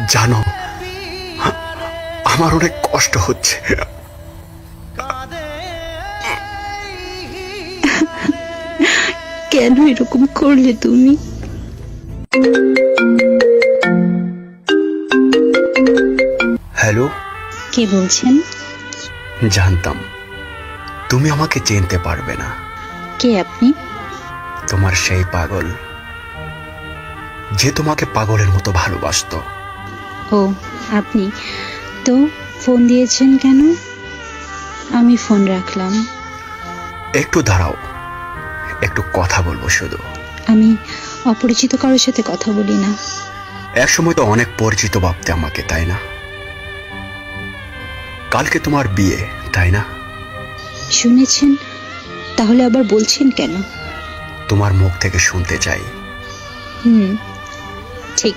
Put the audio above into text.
জানো, আমার অনেক কষ্ট হচ্ছে। কেন এরকম করলে তুমি? হ্যালো। কে বলছেন? জানতাম তুমি আমাকে চিনতে পারবে না। কে আপনি? তোমার সেই পাগল, যে তোমাকে পাগলের মতো ভালোবাসতো। ও, আপনি তো ফোন দিয়েছেন কেন? আমি ফোন রাখলাম। একটু দাঁড়াও, একটু কথা বলবো শুধু। আমি অপরিচিত কারোর সাথে কথা বলি না। এক সময় তো অনেক পরিচিত ভাবতে আমাকে, তাই না? কালকে তোমার বিয়ে, তাই না? শুনেছেন? তাহলে আবার বলছেন কেন? তোমার মুখ থেকে শুনতে চাই। হুম, ঠিক